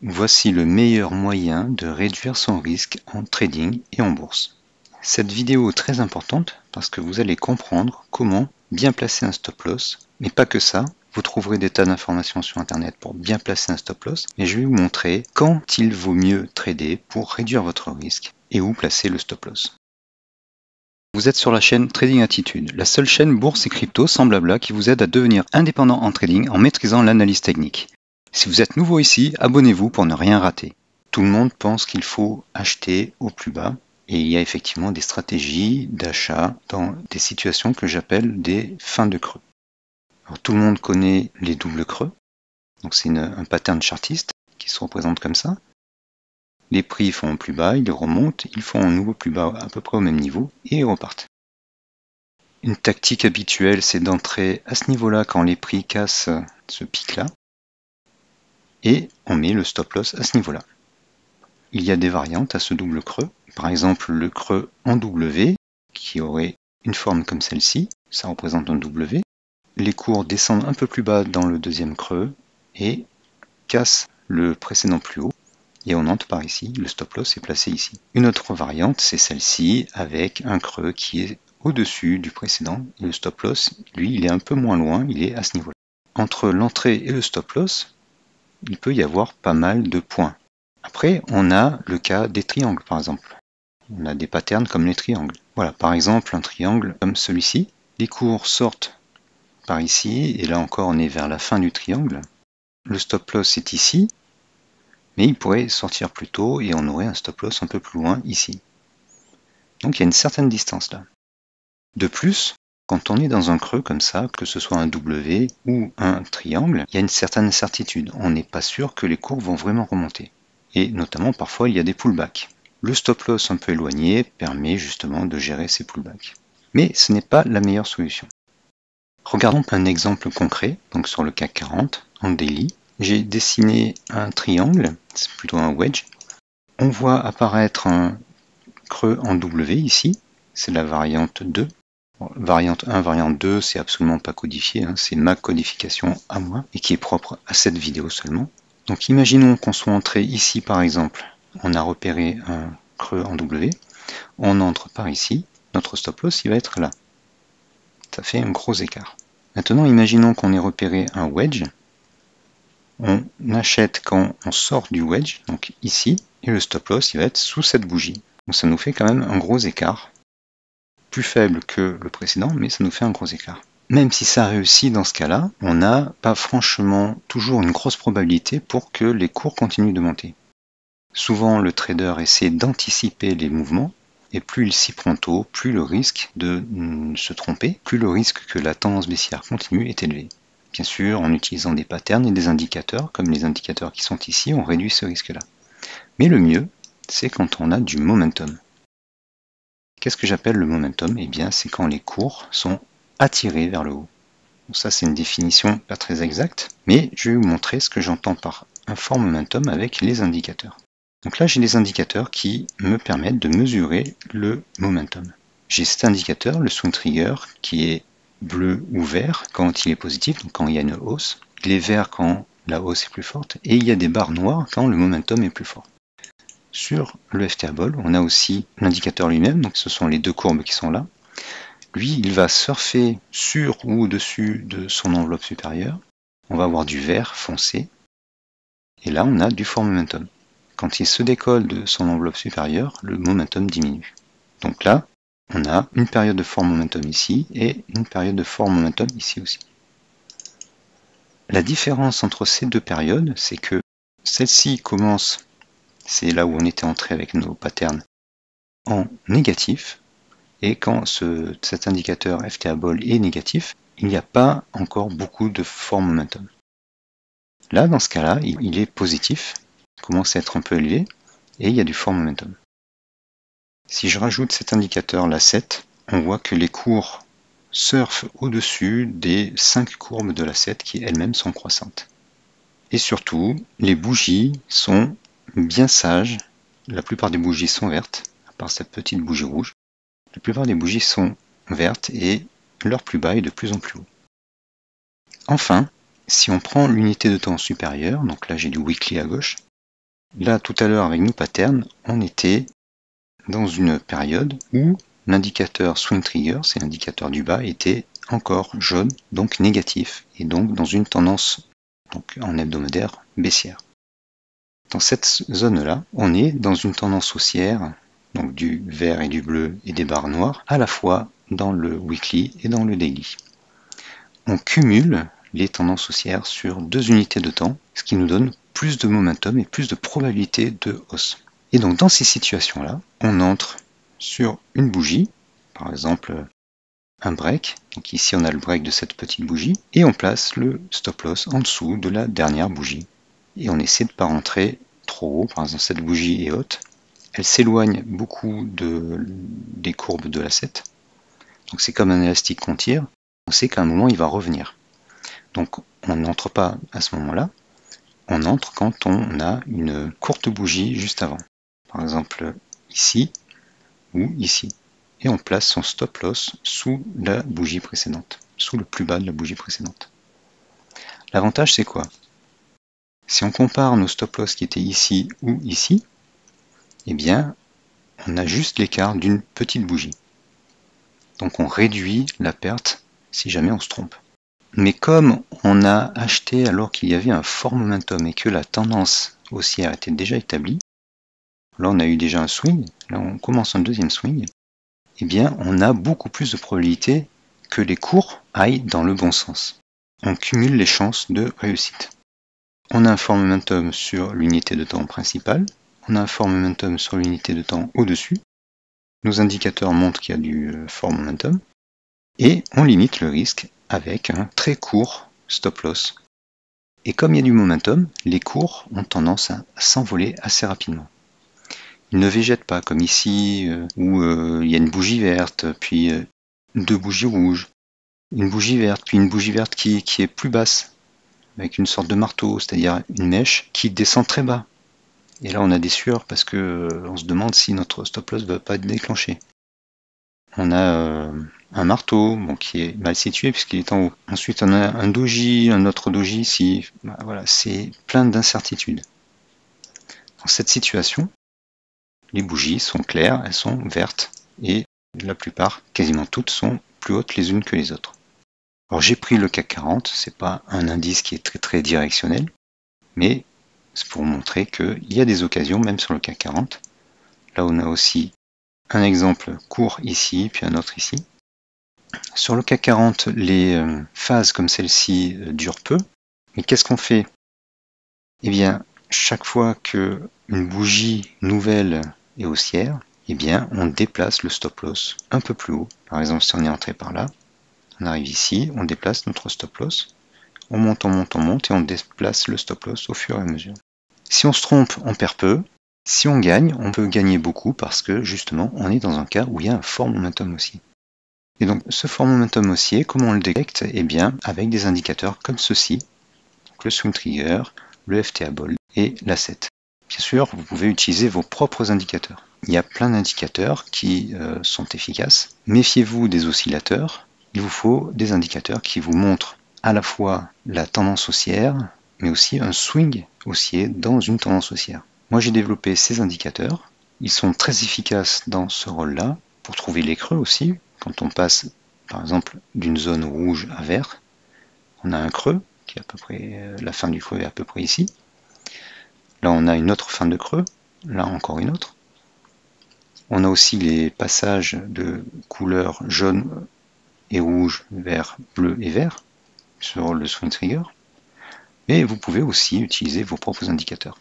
Voici le meilleur moyen de réduire son risque en trading et en bourse. Cette vidéo est très importante parce que vous allez comprendre comment bien placer un stop loss, mais pas que ça. Vous trouverez des tas d'informations sur internet pour bien placer un stop loss, mais je vais vous montrer quand il vaut mieux trader pour réduire votre risque et où placer le stop loss. Vous êtes sur la chaîne Trading Attitude, la seule chaîne bourse et crypto sans blabla qui vous aide à devenir indépendant en trading en maîtrisant l'analyse technique. Si vous êtes nouveau ici, abonnez-vous pour ne rien rater. Tout le monde pense qu'il faut acheter au plus bas et il y a effectivement des stratégies d'achat dans des situations que j'appelle des fins de creux. Alors, tout le monde connaît les doubles creux, donc c'est un pattern chartiste qui se représente comme ça. Les prix font au plus bas, ils remontent, ils font un nouveau plus bas à peu près au même niveau et ils repartent. Une tactique habituelle, c'est d'entrer à ce niveau-là quand les prix cassent ce pic-là et on met le stop loss à ce niveau-là. Il y a des variantes à ce double creux, par exemple le creux en W qui aurait une forme comme celle-ci, ça représente un W. Les cours descendent un peu plus bas dans le deuxième creux et cassent le précédent plus haut et on entre par ici, le stop loss est placé ici. Une autre variante, c'est celle-ci avec un creux qui est au-dessus du précédent et le stop loss, lui, il est un peu moins loin, il est à ce niveau-là. Entre l'entrée et le stop loss, il peut y avoir pas mal de points. Après, on a le cas des triangles, par exemple. On a des patterns comme les triangles. Voilà, par exemple, un triangle comme celui-ci. Les cours sortent par ici, et là encore, on est vers la fin du triangle. Le stop loss est ici, mais il pourrait sortir plus tôt, et on aurait un stop loss un peu plus loin ici. Donc il y a une certaine distance là. De plus, quand on est dans un creux comme ça, que ce soit un W ou un triangle, il y a une certaine incertitude. On n'est pas sûr que les cours vont vraiment remonter. Et notamment, parfois, il y a des pullbacks. Le stop loss un peu éloigné permet justement de gérer ces pullbacks. Mais ce n'est pas la meilleure solution. Regardons un exemple concret, donc sur le CAC 40, en daily. J'ai dessiné un triangle, c'est plutôt un wedge. On voit apparaître un creux en W ici, c'est la variante 2. Variante 1, variante 2, c'est absolument pas codifié, c'est ma codification à moi et qui est propre à cette vidéo seulement. Donc imaginons qu'on soit entré ici par exemple, on a repéré un creux en W, on entre par ici, notre stop loss il va être là. Ça fait un gros écart. Maintenant imaginons qu'on ait repéré un wedge, on achète quand on sort du wedge, donc ici, et le stop loss il va être sous cette bougie. Donc ça nous fait quand même un gros écart. Plus faible que le précédent, mais ça nous fait un gros écart. Même si ça réussit dans ce cas-là, on n'a pas franchement toujours une grosse probabilité pour que les cours continuent de monter. Souvent, le trader essaie d'anticiper les mouvements, et plus il s'y prend tôt, plus le risque de se tromper, plus le risque que la tendance baissière continue est élevé. Bien sûr, en utilisant des patterns et des indicateurs, comme les indicateurs qui sont ici, on réduit ce risque-là. Mais le mieux, c'est quand on a du momentum. Qu'est-ce que j'appelle le momentum? Eh bien, c'est quand les cours sont attirés vers le haut. Donc ça, c'est une définition pas très exacte, mais je vais vous montrer ce que j'entends par un fort momentum avec les indicateurs. Donc là, j'ai des indicateurs qui me permettent de mesurer le momentum. J'ai cet indicateur, le swing trigger, qui est bleu ou vert quand il est positif, donc quand il y a une hausse. Il est vert quand la hausse est plus forte, et il y a des barres noires quand le momentum est plus fort. Sur le FTA Ball, on a aussi l'indicateur lui-même, donc ce sont les deux courbes qui sont là. Lui, il va surfer sur ou au-dessus de son enveloppe supérieure. On va avoir du vert foncé. Et là, on a du fort momentum. Quand il se décolle de son enveloppe supérieure, le momentum diminue. Donc là, on a une période de fort momentum ici et une période de fort momentum ici aussi. La différence entre ces deux périodes, c'est que celle-ci commence, c'est là où on était entré avec nos patterns, en négatif. Et quand cet indicateur FTA Ball est négatif, il n'y a pas encore beaucoup de fort momentum. Là, dans ce cas-là, il est positif, il commence à être un peu élevé, et il y a du fort momentum. Si je rajoute cet indicateur, la 7, on voit que les cours surfent au-dessus des 5 courbes de la 7 qui elles-mêmes sont croissantes. Et surtout, les bougies sont bien sages, la plupart des bougies sont vertes, à part cette petite bougie rouge. La plupart des bougies sont vertes et leur plus bas est de plus en plus haut. Enfin, si on prend l'unité de temps supérieure, donc là j'ai du weekly à gauche, Là, tout à l'heure, avec nos patterns, on était dans une période où l'indicateur swing trigger, c'est l'indicateur du bas, était encore jaune, donc négatif, et donc dans une tendance donc en hebdomadaire baissière. Dans cette zone-là, on est dans une tendance haussière, donc du vert et du bleu et des barres noires, à la fois dans le weekly et dans le daily. On cumule les tendances haussières sur 2 unités de temps, ce qui nous donne plus de momentum et plus de probabilité de hausse. Et donc dans ces situations-là, on entre sur une bougie, par exemple un break, donc ici on a le break de cette petite bougie, et on place le stop loss en dessous de la dernière bougie. Et on essaie de ne pas rentrer trop haut, par exemple cette bougie est haute, elle s'éloigne beaucoup des courbes de l'asset, donc c'est comme un élastique qu'on tire, on sait qu'à un moment il va revenir. Donc on n'entre pas à ce moment-là, on entre quand on a une courte bougie juste avant. Par exemple ici ou ici. Et on place son stop loss sous la bougie précédente, sous le plus bas de la bougie précédente. L'avantage c'est quoi? Si on compare nos stop loss qui étaient ici ou ici, eh bien on a juste l'écart d'une petite bougie. Donc on réduit la perte si jamais on se trompe. Mais comme on a acheté alors qu'il y avait un fort momentum et que la tendance haussière était déjà établie, là on a eu déjà un swing, là on commence un deuxième swing, eh bien on a beaucoup plus de probabilité que les cours aillent dans le bon sens. On cumule les chances de réussite. On a un fort momentum sur l'unité de temps principale, on a un fort momentum sur l'unité de temps au-dessus, nos indicateurs montrent qu'il y a du fort momentum, et on limite le risque avec un très court stop loss. Et comme il y a du momentum, les cours ont tendance à s'envoler assez rapidement. Ils ne végètent pas comme ici où il y a une bougie verte, puis 2 bougies rouges, une bougie verte, puis une bougie verte qui est plus basse, avec une sorte de marteau, c'est-à-dire une mèche qui descend très bas. Et là on a des sueurs parce que on se demande si notre stop loss ne va pas être déclenché. On a un marteau qui est mal situé puisqu'il est en haut. Ensuite on a un doji, un autre doji ici. Voilà, c'est plein d'incertitudes. Dans cette situation, les bougies sont claires, elles sont vertes et la plupart, quasiment toutes, sont plus hautes les unes que les autres. Alors j'ai pris le CAC 40, c'est pas un indice qui est très très directionnel, mais c'est pour vous montrer qu'il y a des occasions même sur le CAC 40. Là on a aussi un exemple court ici, puis un autre ici. Sur le CAC 40, les phases comme celle-ci durent peu. Mais qu'est-ce qu'on fait? Eh bien, chaque fois qu'une bougie nouvelle est haussière, eh bien, on déplace le stop loss un peu plus haut. Par exemple, si on est entré par là, on arrive ici, on déplace notre stop loss. On monte, on monte, on monte et on déplace le stop loss au fur et à mesure. Si on se trompe, on perd peu. Si on gagne, on peut gagner beaucoup parce que justement, on est dans un cas où il y a un fort momentum haussier. Et donc, ce fort momentum haussier, comment on le détecte? Eh bien, avec des indicateurs comme ceci, donc le swing trigger, le FTA Bold et l'asset. Bien sûr, vous pouvez utiliser vos propres indicateurs. Il y a plein d'indicateurs qui sont efficaces. Méfiez-vous des oscillateurs. Il vous faut des indicateurs qui vous montrent à la fois la tendance haussière, mais aussi un swing haussier dans une tendance haussière. Moi, j'ai développé ces indicateurs. Ils sont très efficaces dans ce rôle-là, pour trouver les creux aussi. Quand on passe, par exemple, d'une zone rouge à vert, on a un creux, qui est à peu près, la fin du creux est à peu près ici. Là, on a une autre fin de creux, là encore une autre. On a aussi les passages de couleurs jaune et rouge, vert, bleu et vert sur le swing trigger. Et vous pouvez aussi utiliser vos propres indicateurs.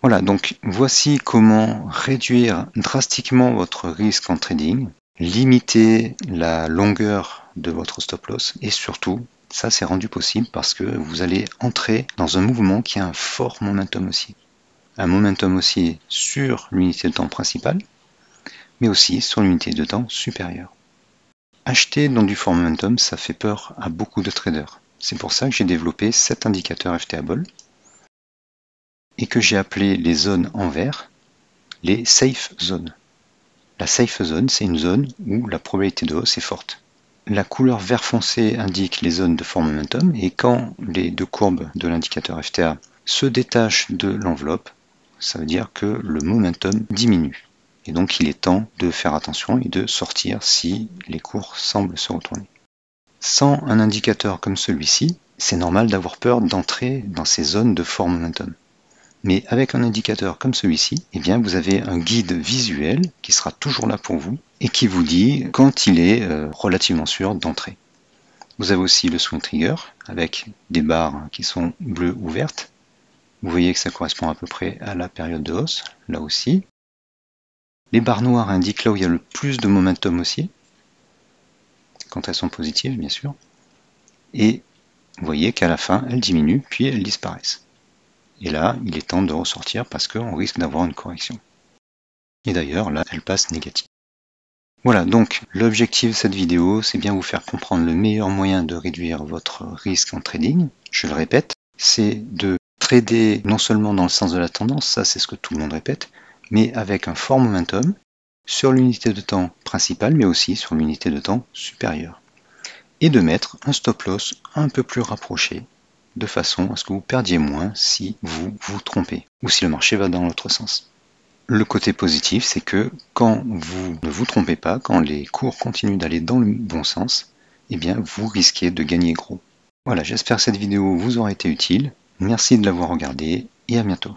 Voilà, donc voici comment réduire drastiquement votre risque en trading, limiter la longueur de votre stop loss et surtout, ça c'est rendu possible parce que vous allez entrer dans un mouvement qui a un fort momentum haussier. Un momentum haussier sur l'unité de temps principale, mais aussi sur l'unité de temps supérieure. Acheter dans du fort momentum, ça fait peur à beaucoup de traders. C'est pour ça que j'ai développé cet indicateur FTA Bold et que j'ai appelé les zones en vert les safe zones. La safe zone, c'est une zone où la probabilité de hausse est forte. La couleur vert foncé indique les zones de fort momentum et quand les deux courbes de l'indicateur FTA se détachent de l'enveloppe, ça veut dire que le momentum diminue. Et donc il est temps de faire attention et de sortir si les cours semblent se retourner. Sans un indicateur comme celui-ci, c'est normal d'avoir peur d'entrer dans ces zones de fort momentum. Mais avec un indicateur comme celui-ci, eh bien vous avez un guide visuel qui sera toujours là pour vous et qui vous dit quand il est relativement sûr d'entrer. Vous avez aussi le swing trigger avec des barres qui sont bleues ou vertes. Vous voyez que ça correspond à peu près à la période de hausse, là aussi. Les barres noires indiquent là où il y a le plus de momentum haussier, quand elles sont positives bien sûr. Et vous voyez qu'à la fin, elles diminuent, puis elles disparaissent. Et là, il est temps de ressortir parce qu'on risque d'avoir une correction. Et d'ailleurs, là, elle passe négative. Voilà, donc l'objectif de cette vidéo, c'est bien vous faire comprendre le meilleur moyen de réduire votre risque en trading. Je le répète, c'est de trader non seulement dans le sens de la tendance, ça c'est ce que tout le monde répète, mais avec un fort momentum sur l'unité de temps principale, mais aussi sur l'unité de temps supérieure. Et de mettre un stop loss un peu plus rapproché, de façon à ce que vous perdiez moins si vous vous trompez, ou si le marché va dans l'autre sens. Le côté positif, c'est que quand vous ne vous trompez pas, quand les cours continuent d'aller dans le bon sens, eh bien vous risquez de gagner gros. Voilà, j'espère que cette vidéo vous aura été utile. Merci de l'avoir regardée et à bientôt.